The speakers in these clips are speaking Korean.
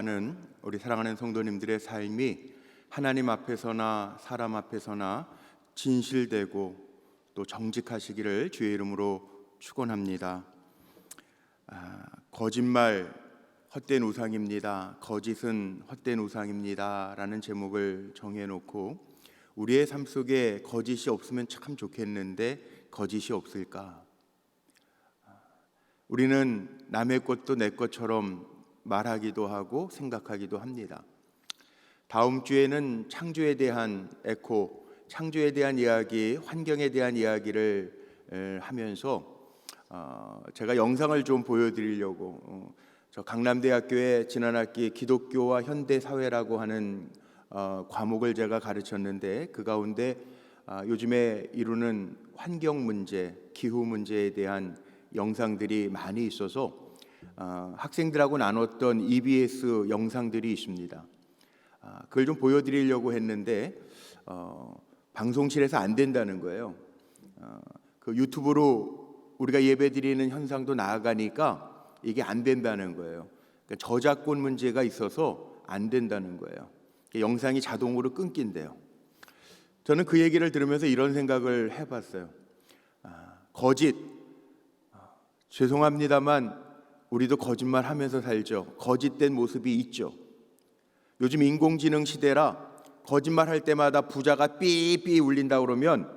는 우리 사랑하는 성도님들의 삶이 하나님 앞에서나 사람 앞에서나 진실되고 또 정직하시기를 주의 이름으로 축원합니다. 거짓말 헛된 우상입니다. 거짓은 헛된 우상입니다. 라는 제목을 정해놓고 우리의 삶 속에 거짓이 없으면 참 좋겠는데 거짓이 없을까? 우리는 남의 것도 내 것처럼 말하기도 하고 생각하기도 합니다. 다음 주에는 창조에 대한 에코, 창조에 대한 이야기, 환경에 대한 이야기를 하면서 제가 영상을 좀 보여드리려고 저 강남대학교에 지난 학기 기독교와 현대사회라고 하는 과목을 제가 가르쳤는데 그 가운데 요즘에 이루는 환경 문제, 기후 문제에 대한 영상들이 많이 있어서 학생들하고 나눴던 EBS 영상들이 있습니다. 그걸 좀 보여드리려고 했는데 방송실에서 안 된다는 거예요. 그 유튜브로 우리가 예배드리는 현상도 나아가니까 이게 안 된다는 거예요. 그러니까 저작권 문제가 있어서 안 된다는 거예요. 영상이 자동으로 끊긴대요. 저는 그 얘기를 들으면서 이런 생각을 해봤어요. 거짓, 죄송합니다만 우리도 거짓말하면서 살죠. 거짓된 모습이 있죠. 요즘 인공지능 시대라 거짓말할 때마다 부자가 삐삐 울린다 그러면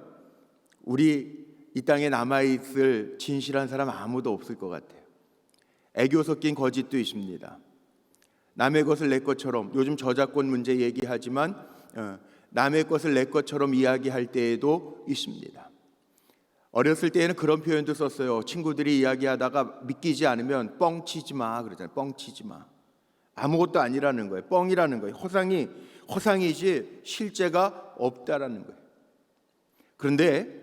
우리 이 땅에 남아있을 진실한 사람 아무도 없을 것 같아요. 애교 섞인 거짓도 있습니다. 남의 것을 내 것처럼, 요즘 저작권 문제 얘기하지만 남의 것을 내 것처럼 이야기할 때에도 있습니다. 어렸을 때에는 그런 표현도 썼어요. 친구들이 이야기하다가 믿기지 않으면 뻥치지 마 그러잖아요. 뻥치지 마. 아무것도 아니라는 거예요. 뻥이라는 거예요. 허상이지 실제가 없다라는 거예요. 그런데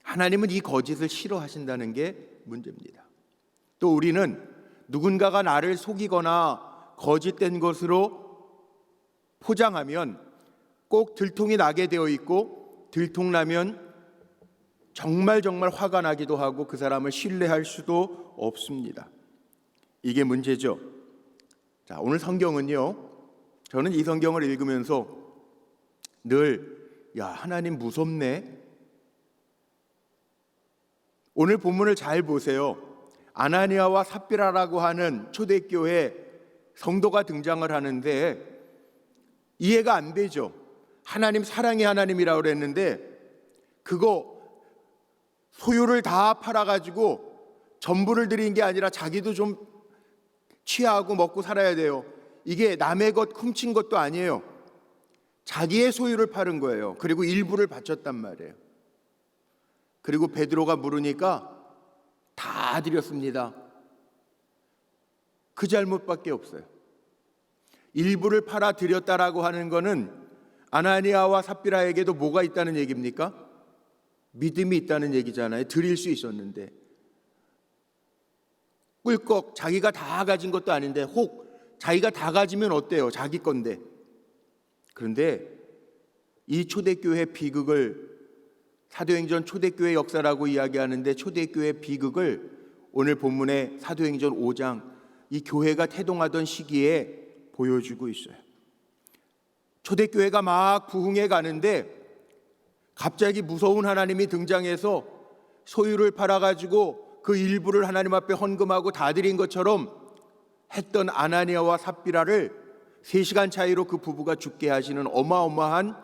하나님은 이 거짓을 싫어하신다는 게 문제입니다. 또 우리는 누군가가 나를 속이거나 거짓된 것으로 포장하면 꼭 들통이 나게 되어 있고 들통나면 정말 화가 나기도 하고 그 사람을 신뢰할 수도 없습니다. 이게 문제죠. 자, 오늘 성경은요, 저는 이 성경을 읽으면서 늘 하나님 무섭네. 오늘 본문을 잘 보세요. 아나니아와 삽비라라고 하는 초대교회 성도가 등장을 하는데 이해가 안 되죠. 하나님 사랑의 하나님이라고 그랬는데 그거 소유를 다 팔아가지고 전부를 드린 게 아니라 자기도 좀 취하고 먹고 살아야 돼요. 이게 남의 것 훔친 것도 아니에요. 자기의 소유를 팔은 거예요. 그리고 일부를 바쳤단 말이에요. 그리고 베드로가 물으니까 다 드렸습니다. 그 잘못밖에 없어요. 일부를 팔아 드렸다라고 하는 거는 아나니아와 삽비라에게도 뭐가 있다는 얘기입니까? 믿음이 있다는 얘기잖아요. 드릴 수 있었는데 꿀꺽 자기가 다 가진 것도 아닌데 혹 자기가 다 가지면 어때요? 자기 건데. 그런데 이 초대교회 비극을 사도행전 초대교회 역사라고 이야기하는데 초대교회 비극을 오늘 본문의 사도행전 5장 이 교회가 태동하던 시기에 보여주고 있어요. 초대교회가 막 부흥해 가는데 갑자기 무서운 하나님이 등장해서 소유를 팔아가지고 그 일부를 하나님 앞에 헌금하고 다 드린 것처럼 했던 아나니아와 삽비라를 3시간 차이로 그 부부가 죽게 하시는 어마어마한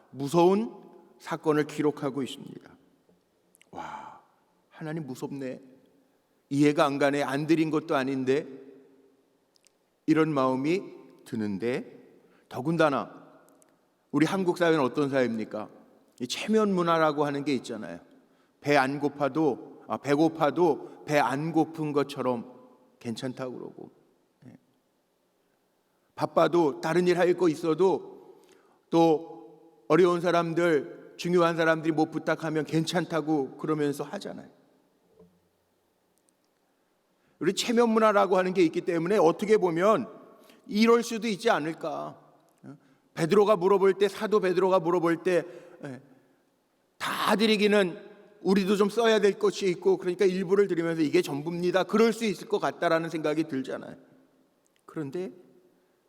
무서운 사건을 기록하고 있습니다. 와, 하나님 무섭네. 이해가 안 가네. 안 드린 것도 아닌데 이런 마음이 드는데 더군다나 우리 한국 사회는 어떤 사회입니까? 이 체면 문화라고 하는 게 있잖아요. 배고파도 배 안 고픈 것처럼 괜찮다고 그러고 바빠도 다른 일 할 거 있어도 또 어려운 사람들 중요한 사람들이 뭐 부탁하면 괜찮다고 그러면서 하잖아요. 우리 체면 문화라고 하는 게 있기 때문에 어떻게 보면 이럴 수도 있지 않을까. 베드로가 물어볼 때 사도 베드로가 물어볼 때 다 드리기는 우리도 좀 써야 될 것이 있고 그러니까 일부를 드리면서 이게 전부입니다. 그럴 수 있을 것 같다라는 생각이 들잖아요. 그런데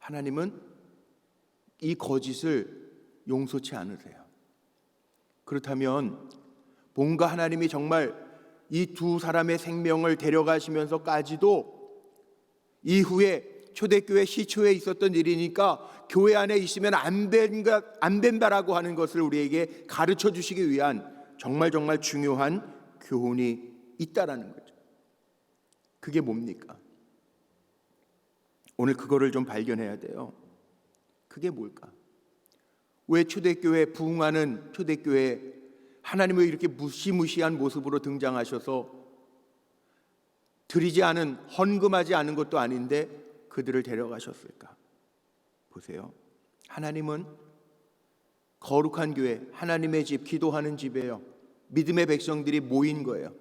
하나님은 이 거짓을 용서치 않으세요. 그렇다면 뭔가 하나님이 정말 이 두 사람의 생명을 데려가시면서까지도 이후에 초대교회 시초에 있었던 일이니까 교회 안에 있으면 안 된다라고 하는 것을 우리에게 가르쳐 주시기 위한 정말 중요한 교훈이 있다라는 거죠. 그게 뭡니까? 오늘 그거를 좀 발견해야 돼요. 그게 뭘까? 왜 초대교회 부흥하는 초대교회 하나님을 이렇게 무시무시한 모습으로 등장하셔서 드리지 않은, 헌금하지 않은 것도 아닌데 그들을 데려가셨을까? 보세요. 하나님은 거룩한 교회, 하나님의 집, 기도하는 집이에요. 믿음의 백성들이 모인 거예요.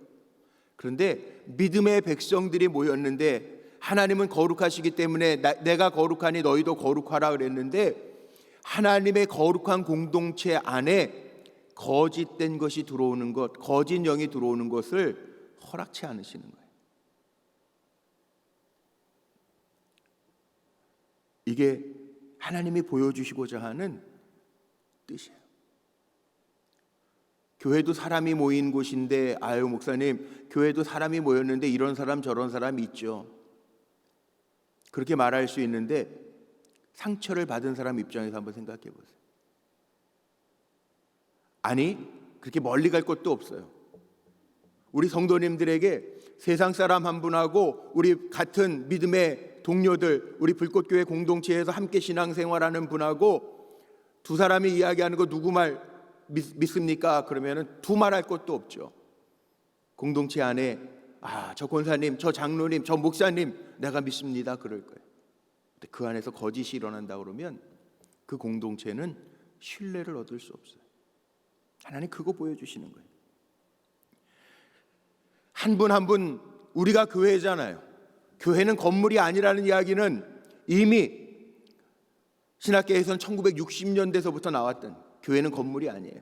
그런데 믿음의 백성들이 모였는데 하나님은 거룩하시기 때문에 내가 거룩하니 너희도 거룩하라 그랬는데 하나님의 거룩한 공동체 안에 거짓된 것이 들어오는 것, 거짓 영이 들어오는 것을 허락치 않으시는 거예요. 이게 하나님이 보여주시고자 하는 뜻이에요. 교회도 사람이 모인 곳인데, 아유 목사님, 교회도 사람이 모였는데 이런 사람 저런 사람이 있죠. 그렇게 말할 수 있는데 상처를 받은 사람 입장에서 한번 생각해 보세요. 아니, 그렇게 멀리 갈 것도 없어요. 우리 성도님들에게 세상 사람 한 분하고 우리 같은 믿음의 동료들, 우리 불꽃교회 공동체에서 함께 신앙생활하는 분하고 두 사람이 이야기하는 거 누구 말 믿습니까? 그러면은 두 말할 것도 없죠. 공동체 안에 저 권사님, 저 장로님, 저 목사님 내가 믿습니다 그럴 거예요. 근데 그 안에서 거짓이 일어난다 그러면 그 공동체는 신뢰를 얻을 수 없어요. 하나님 그거 보여주시는 거예요. 한 분 한 분 우리가 교회잖아요. 교회는 건물이 아니라는 이야기는 이미 신학계에서는 1960년대서부터 나왔던, 교회는 건물이 아니에요.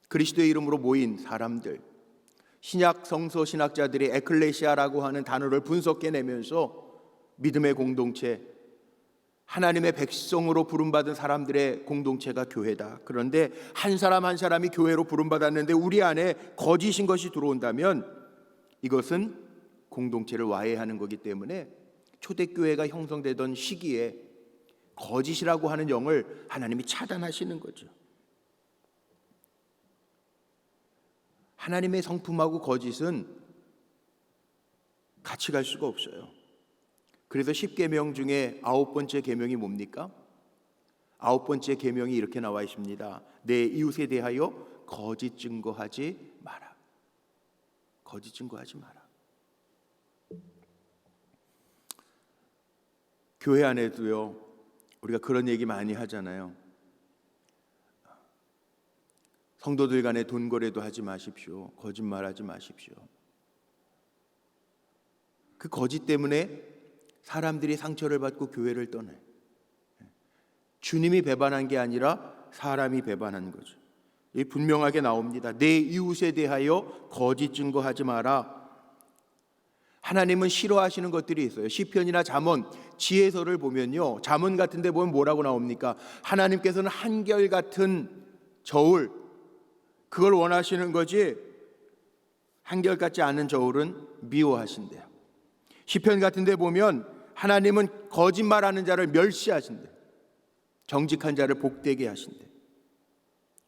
그리스도의 이름으로 모인 사람들, 신약 성서 신학자들이 에클레시아라고 하는 단어를 분석해내면서 믿음의 공동체, 하나님의 백성으로 부름받은 사람들의 공동체가 교회다. 그런데 한 사람 한 사람이 교회로 부름받았는데 우리 안에 거짓인 것이 들어온다면 이것은 공동체를 와해하는 거기 때문에 초대교회가 형성되던 시기에 거짓이라고 하는 영을 하나님이 차단하시는 거죠. 하나님의 성품하고 거짓은 같이 갈 수가 없어요. 그래서 10계명 중에 9번째 계명이 뭡니까? 9번째 계명이 이렇게 나와 있습니다. 내 이웃에 대하여 거짓 증거하지 마라. 거짓 증거하지 마라. 교회 안에도요, 우리가 그런 얘기 많이 하잖아요. 성도들 간에 돈 거래도 하지 마십시오. 거짓말하지 마십시오. 그 거짓 때문에 사람들이 상처를 받고 교회를 떠나요. 주님이 배반한 게 아니라 사람이 배반한 거죠. 이 분명하게 나옵니다. 내 이웃에 대하여 거짓 증거하지 마라. 하나님은 싫어하시는 것들이 있어요. 시편이나 잠언, 지혜서를 보면요, 잠언 같은 데 보면 뭐라고 나옵니까? 하나님께서는 한결같은 저울, 그걸 원하시는 거지 한결같지 않은 저울은 미워하신대요. 시편 같은 데 보면 하나님은 거짓말하는 자를 멸시하신대. 정직한 자를 복되게 하신대.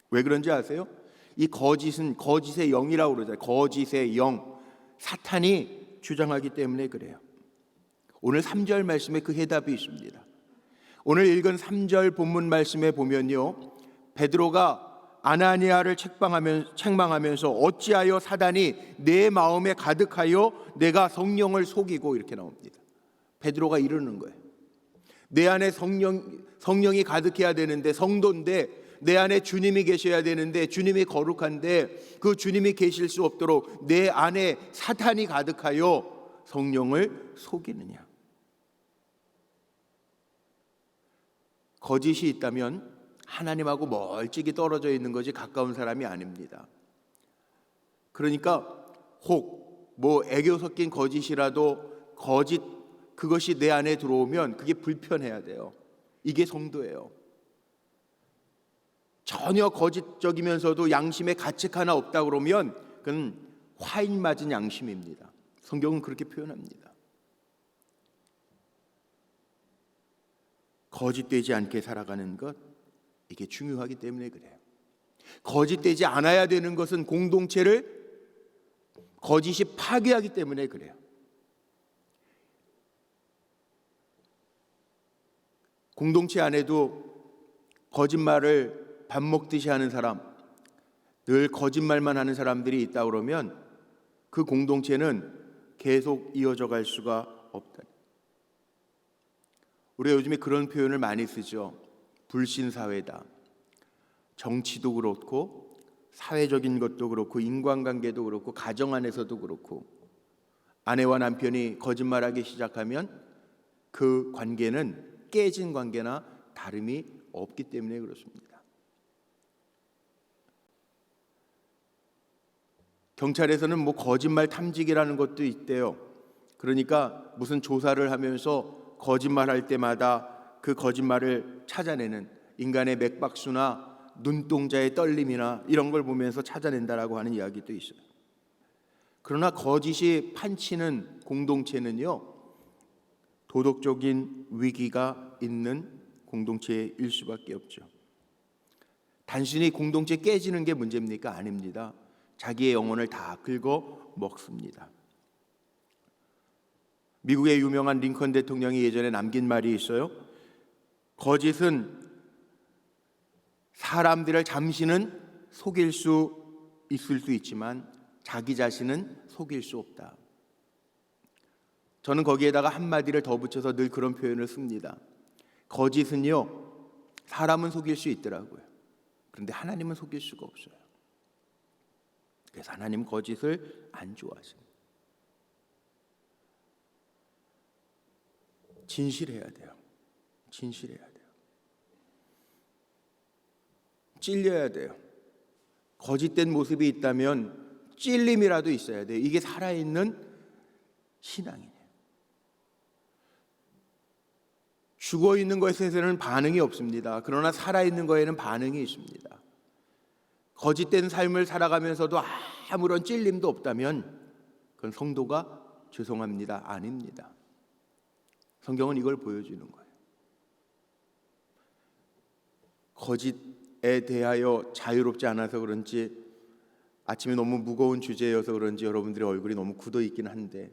왜 그런지 아세요? 이 거짓은 거짓의 영이라고 그러잖아요. 거짓의 영, 사탄이 주장하기 때문에 그래요. 오늘 3절 말씀에 그 해답이 있습니다. 오늘 읽은 3절 본문 말씀에 보면요, 베드로가 아나니아를 책망하면서 어찌하여 사단이 내 마음에 가득하여 내가 성령을 속이고, 이렇게 나옵니다. 베드로가 이러는 거예요. 내 안에 성령이 가득해야 되는데, 성도인데 내 안에 주님이 계셔야 되는데, 주님이 거룩한데 그 주님이 계실 수 없도록 내 안에 사탄이 가득하여 성령을 속이느냐. 거짓이 있다면 하나님하고 멀찍이 떨어져 있는 거지 가까운 사람이 아닙니다. 그러니까 혹 애교 섞인 거짓이라도 거짓 그것이 내 안에 들어오면 그게 불편해야 돼요. 이게 성도예요. 전혀 거짓적이면서도 양심에 가책 하나 없다 그러면 그건 화인 맞은 양심입니다. 성경은 그렇게 표현합니다. 거짓되지 않게 살아가는 것, 이게 중요하기 때문에 그래요. 거짓되지 않아야 되는 것은 공동체를 거짓이 파괴하기 때문에 그래요. 공동체 안에도 거짓말을 밥 먹듯이 하는 사람, 늘 거짓말만 하는 사람들이 있다 그러면 그 공동체는 계속 이어져 갈 수가 없다. 우리가 요즘에 그런 표현을 많이 쓰죠. 불신사회다. 정치도 그렇고 사회적인 것도 그렇고 인간관계도 그렇고 가정 안에서도 그렇고 아내와 남편이 거짓말하기 시작하면 그 관계는 깨진 관계나 다름이 없기 때문에 그렇습니다. 경찰에서는 뭐 거짓말 탐지기라는 것도 있대요. 그러니까 무슨 조사를 하면서 거짓말할 때마다 그 거짓말을 찾아내는 인간의 맥박수나 눈동자의 떨림이나 이런 걸 보면서 찾아낸다라고 하는 이야기도 있어요. 그러나 거짓이 판치는 공동체는요, 도덕적인 위기가 있는 공동체일 수밖에 없죠. 단순히 공동체 깨지는 게 문제입니까? 아닙니다. 자기의 영혼을 다 긁어 먹습니다. 미국의 유명한 링컨 대통령이 예전에 남긴 말이 있어요. 거짓은 사람들을 잠시는 속일 수 있을 수 있지만 자기 자신은 속일 수 없다. 저는 거기에다가 한마디를 더 붙여서 늘 그런 표현을 씁니다. 거짓은요, 사람은 속일 수 있더라고요. 그런데 하나님은 속일 수가 없어요. 그래서 하나님 거짓을 안 좋아하십니다. 진실해야 돼요. 진실해야 돼요. 찔려야 돼요. 거짓된 모습이 있다면 찔림이라도 있어야 돼요. 이게 살아있는 신앙이에요. 죽어있는 것에서는 반응이 없습니다. 그러나 살아있는 것에는 반응이 있습니다. 거짓된 삶을 살아가면서도 아무런 찔림도 없다면 그건 성도가 죄송합니다. 아닙니다. 성경은 이걸 보여주는 거예요. 거짓에 대하여 자유롭지 않아서 그런지 아침에 너무 무거운 주제여서 그런지 여러분들의 얼굴이 너무 굳어 있긴 한데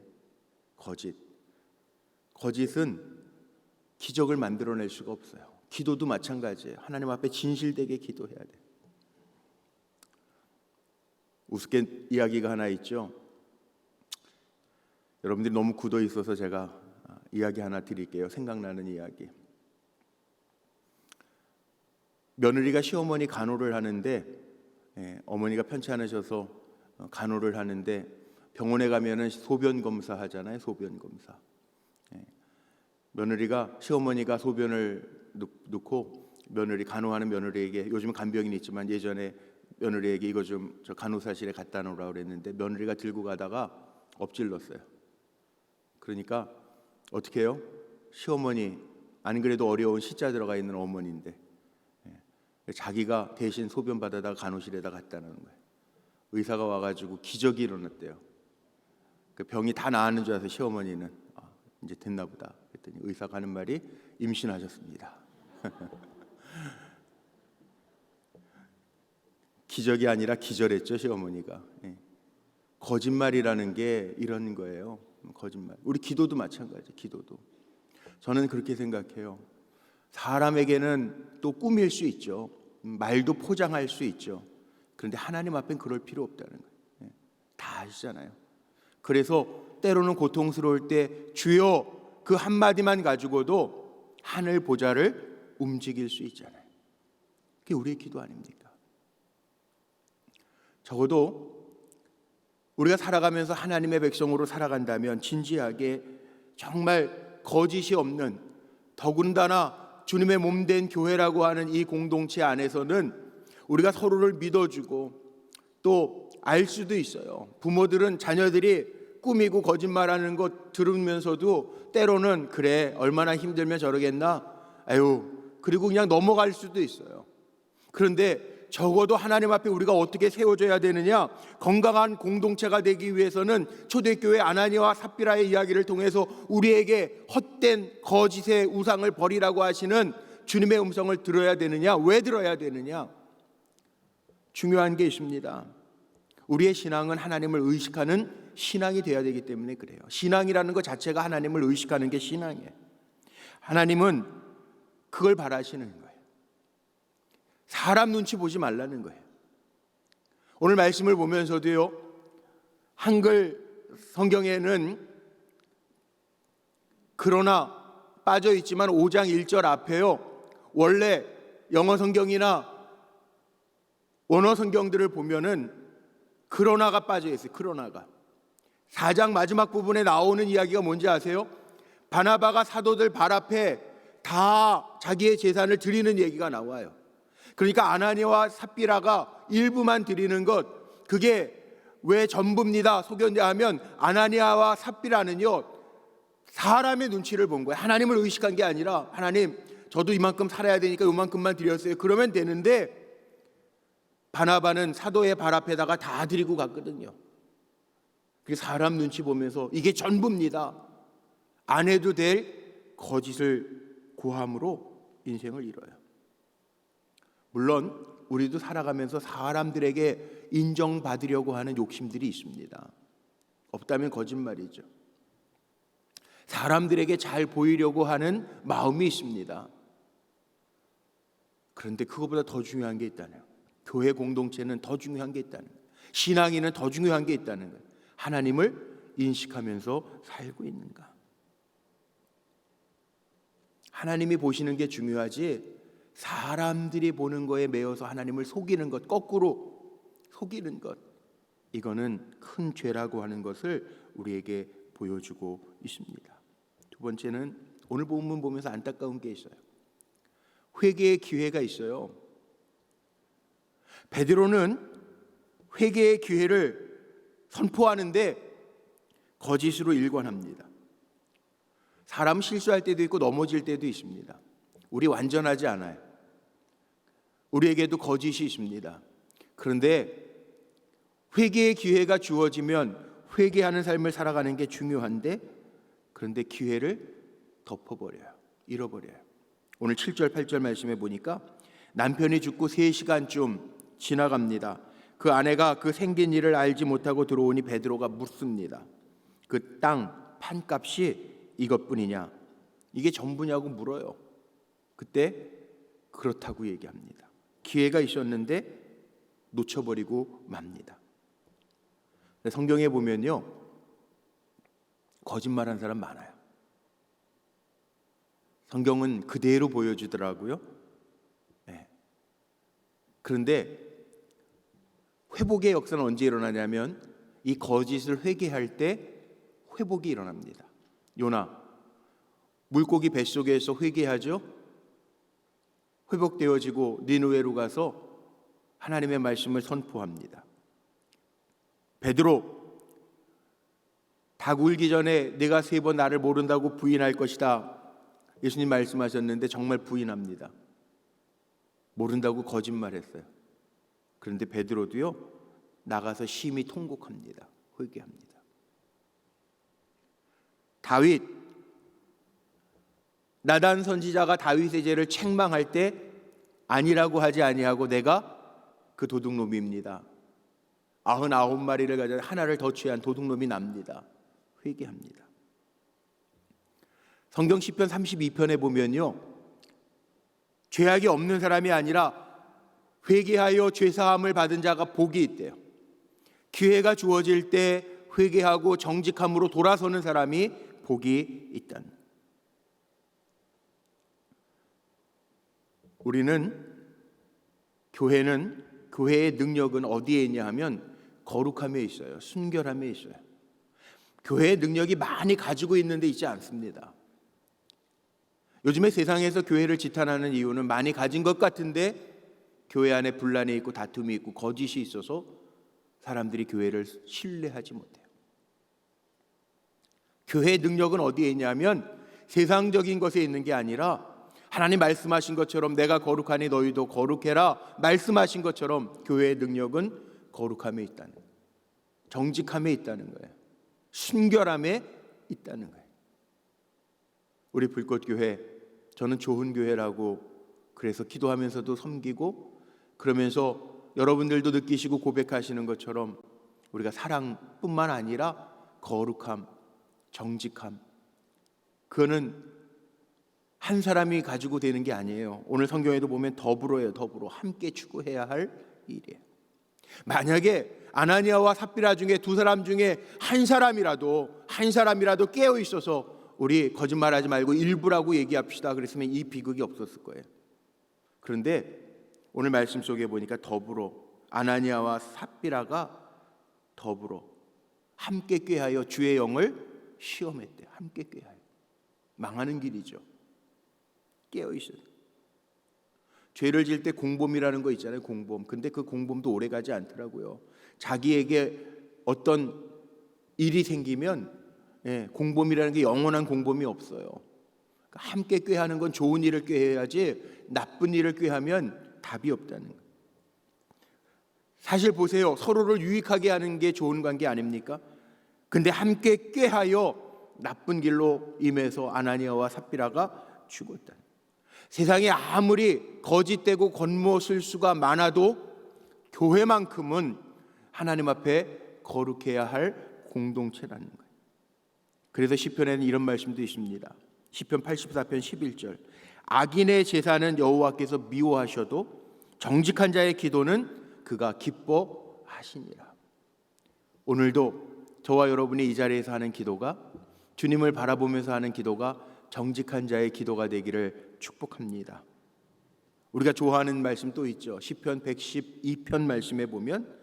거짓은 기적을 만들어낼 수가 없어요. 기도도 마찬가지예요. 하나님 앞에 진실되게 기도해야 돼요. 우습게 이야기가 하나 있죠. 여러분들이 너무 굳어 있어서 제가 이야기 하나 드릴게요. 생각나는 이야기. 며느리가 시어머니 간호를 하는데 어머니가 편치 않으셔서 간호를 하는데 병원에 가면은 소변 검사 하잖아요. 소변 검사. 며느리가 시어머니가 소변을 넣고 간호하는 며느리에게, 요즘은 간병인이 있지만 예전에 며느리에게 이거 좀 저 간호사실에 갖다 놓으라고 그랬는데 며느리가 들고 가다가 엎질렀어요. 그러니까 어떻게 해요? 시어머니, 안 그래도 어려운 시자 들어가 있는 어머니인데 자기가 대신 소변 받아다가 간호실에다 갖다 놓는 거예요. 의사가 와가지고 기적이 일어났대요. 그 병이 다 나았는 줄 알아서 시어머니는 이제 됐나 보다 그랬더니 의사가 하는 말이 임신하셨습니다. 기적이 아니라 기절했죠, 시어머니가. 거짓말이라는 게 이런 거예요. 거짓말. 우리 기도도 마찬가지예요. 기도도. 저는 그렇게 생각해요. 사람에게는 또 꾸밀 수 있죠. 말도 포장할 수 있죠. 그런데 하나님 앞엔 그럴 필요 없다는 거예요. 다 아시잖아요. 그래서 때로는 고통스러울 때 주여 그 한마디만 가지고도 하늘 보좌를 움직일 수 있잖아요. 그게 우리의 기도 아닙니까? 적어도 우리가 살아가면서 하나님의 백성으로 살아간다면 진지하게 정말 거짓이 없는, 더군다나 주님의 몸된 교회라고 하는 이 공동체 안에서는 우리가 서로를 믿어주고 또 알 수도 있어요. 부모들은 자녀들이 꾸미고 거짓말하는 것 들으면서도 때로는 그래 얼마나 힘들면 저러겠나 아유 그리고 그냥 넘어갈 수도 있어요. 그런데 적어도 하나님 앞에 우리가 어떻게 세워져야 되느냐, 건강한 공동체가 되기 위해서는 초대교회 아나니아와 삽비라의 이야기를 통해서 우리에게 헛된 거짓의 우상을 버리라고 하시는 주님의 음성을 들어야 되느냐. 왜 들어야 되느냐? 중요한 게 있습니다. 우리의 신앙은 하나님을 의식하는 신앙이 되어야 되기 때문에 그래요. 신앙이라는 것 자체가 하나님을 의식하는 게 신앙이에요. 하나님은 그걸 바라시는 거예요. 사람 눈치 보지 말라는 거예요. 오늘 말씀을 보면서도요, 한글 성경에는 그러나 빠져 있지만 5장 1절 앞에요, 원래 영어 성경이나 원어 성경들을 보면은 그러나가 빠져 있어요. 그러나가 4장 마지막 부분에 나오는 이야기가 뭔지 아세요? 바나바가 사도들 발 앞에 다 자기의 재산을 드리는 얘기가 나와요. 그러니까 아나니아와 삽비라가 일부만 드리는 것, 그게 왜 전부입니다 속였냐 하면 아나니아와 삽비라는요 사람의 눈치를 본 거예요. 하나님을 의식한 게 아니라 하나님 저도 이만큼 살아야 되니까 이만큼만 드렸어요. 그러면 되는데 바나바는 사도의 발 앞에다가 다 드리고 갔거든요. 사람 눈치 보면서 이게 전부입니다, 안 해도 될 거짓을 고함으로 인생을 잃어요. 물론 우리도 살아가면서 사람들에게 인정받으려고 하는 욕심들이 있습니다. 없다면 거짓말이죠. 사람들에게 잘 보이려고 하는 마음이 있습니다. 그런데 그것보다 더 중요한 게 있다네요. 교회 공동체는 더 중요한 게 있다는 거예요. 신앙인은 더 중요한 게 있다는 거예요. 하나님을 인식하면서 살고 있는가. 하나님이 보시는 게 중요하지 사람들이 보는 거에 매여서 하나님을 속이는 것, 거꾸로 속이는 것, 이거는 큰 죄라고 하는 것을 우리에게 보여주고 있습니다. 두 번째는 오늘 본문 보면서 안타까운 게 있어요. 회개의 기회가 있어요. 베드로는 회개의 기회를 선포하는데 거짓으로 일관합니다. 사람 실수할 때도 있고 넘어질 때도 있습니다. 우리 완전하지 않아요. 우리에게도 거짓이 있습니다. 그런데 회개의 기회가 주어지면 회개하는 삶을 살아가는 게 중요한데, 그런데 기회를 덮어버려요. 잃어버려요. 오늘 7절 8절 말씀에 보니까 남편이 죽고 3시간쯤 지나갑니다. 그 아내가 그 생긴 일을 알지 못하고 들어오니 베드로가 묻습니다. 그 땅 판값이 이것뿐이냐? 이게 전부냐고 물어요. 그때 그렇다고 얘기합니다. 기회가 있었는데 놓쳐버리고 맙니다. 성경에 보면요, 거짓말한 사람 많아요. 성경은 그대로 보여주더라고요. 네. 그런데 회복의 역사는 언제 일어나냐면 이 거짓을 회개할 때 회복이 일어납니다. 요나 물고기 뱃속에서 회개하죠. 회복되어지고 니느웨로 가서 하나님의 말씀을 선포합니다. 베드로, 닭 울기 전에 내가 3번 나를 모른다고 부인할 것이다, 예수님 말씀하셨는데 정말 부인합니다. 모른다고 거짓말했어요. 그런데 베드로도요 나가서 심히 통곡합니다. 회개합니다. 다윗, 나단 선지자가 다윗의 죄를 책망할 때 아니라고 하지 아니하고 내가 그 도둑놈입니다. 99마리를 가져 하나를 더 취한 도둑놈이 납니다. 회개합니다. 성경 시편 32편에 보면요, 죄악이 없는 사람이 아니라 회개하여 죄사함을 받은 자가 복이 있대요. 기회가 주어질 때 회개하고 정직함으로 돌아서는 사람이 복이 있다는. 교회의 능력은 어디에 있냐 하면 거룩함에 있어요. 순결함에 있어요. 교회의 능력이 많이 가지고 있는데 있지 않습니다. 요즘에 세상에서 교회를 지탄하는 이유는 많이 가진 것 같은데 교회 안에 분란이 있고 다툼이 있고 거짓이 있어서 사람들이 교회를 신뢰하지 못해요. 교회의 능력은 어디에 있냐면 세상적인 것에 있는 게 아니라 하나님 말씀하신 것처럼 내가 거룩하니 너희도 거룩해라 말씀하신 것처럼 교회의 능력은 거룩함에 있다는 거예요. 정직함에 있다는 거예요. 순결함에 있다는 거예요. 우리 불꽃교회, 저는 좋은 교회라고 그래서 기도하면서도 섬기고, 그러면서 여러분들도 느끼시고 고백하시는 것처럼 우리가 사랑뿐만 아니라 거룩함, 정직함, 그거는 한 사람이 가지고 되는 게 아니에요. 오늘 성경에도 보면 더불어요. 더불어 함께 추구해야 할 일이에요. 만약에 아나니아와 삽비라 중에 두 사람 중에 한 사람이라도 깨어 있어서 우리 거짓말하지 말고 일부라고 얘기합시다 그랬으면 이 비극이 없었을 거예요. 그런데 오늘 말씀 속에 보니까 더불어 아나니아와 삽비라가 더불어 함께 꾀하여 주의 영을 시험했대요. 함께 꾀하여. 망하는 길이죠. 깨어 있어요. 죄를 지을 때 공범이라는 거 있잖아요. 공범. 근데 그 공범도 오래 가지 않더라고요. 자기에게 어떤 일이 생기면 공범이라는 게 영원한 공범이 없어요. 그러니까 함께 꾀하는 건 좋은 일을 꾀해야지 나쁜 일을 꾀하면 답이 없다는 거예요. 사실 보세요. 서로를 유익하게 하는 게 좋은 관계 아닙니까? 근데 함께 꾀하여 나쁜 길로 임해서 아나니아와 삽비라가 죽었다. 세상에 아무리 거짓되고 겉모술 수가 많아도 교회만큼은 하나님 앞에 거룩해야 할 공동체라는 거예요. 그래서 시편에는 이런 말씀도 있습니다. 시편 84편 11절. 악인의 제사는 여호와께서 미워하셔도 정직한 자의 기도는 그가 기뻐하시니라. 오늘도 저와 여러분이 이 자리에서 하는 기도가, 주님을 바라보면서 하는 기도가 정직한 자의 기도가 되기를 축복합니다. 우리가 좋아하는 말씀 또 있죠. 시편 112편 말씀에 보면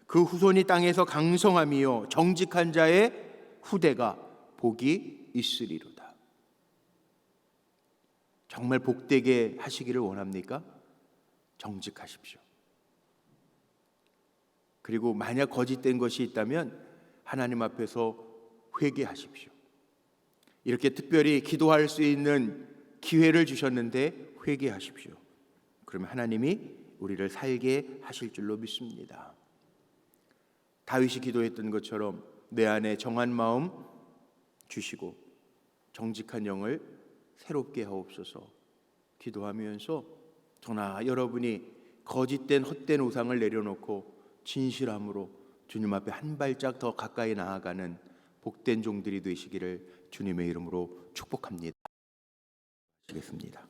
그 후손이 땅에서 강성함이요 정직한 자의 후대가 복이 있으리로다. 정말 복되게 하시기를 원합니까? 정직하십시오. 그리고 만약 거짓된 것이 있다면 하나님 앞에서 회개하십시오. 이렇게 특별히 기도할 수 있는 기회를 주셨는데 회개하십시오. 그러면 하나님이 우리를 살게 하실 줄로 믿습니다. 다윗이 기도했던 것처럼 내 안에 정한 마음 주시고 정직한 영을 새롭게 하옵소서 기도하면서 저나 여러분이 거짓된 헛된 우상을 내려놓고 진실함으로 주님 앞에 한 발짝 더 가까이 나아가는 복된 종들이 되시기를 주님의 이름으로 축복합니다. 하시겠습니다.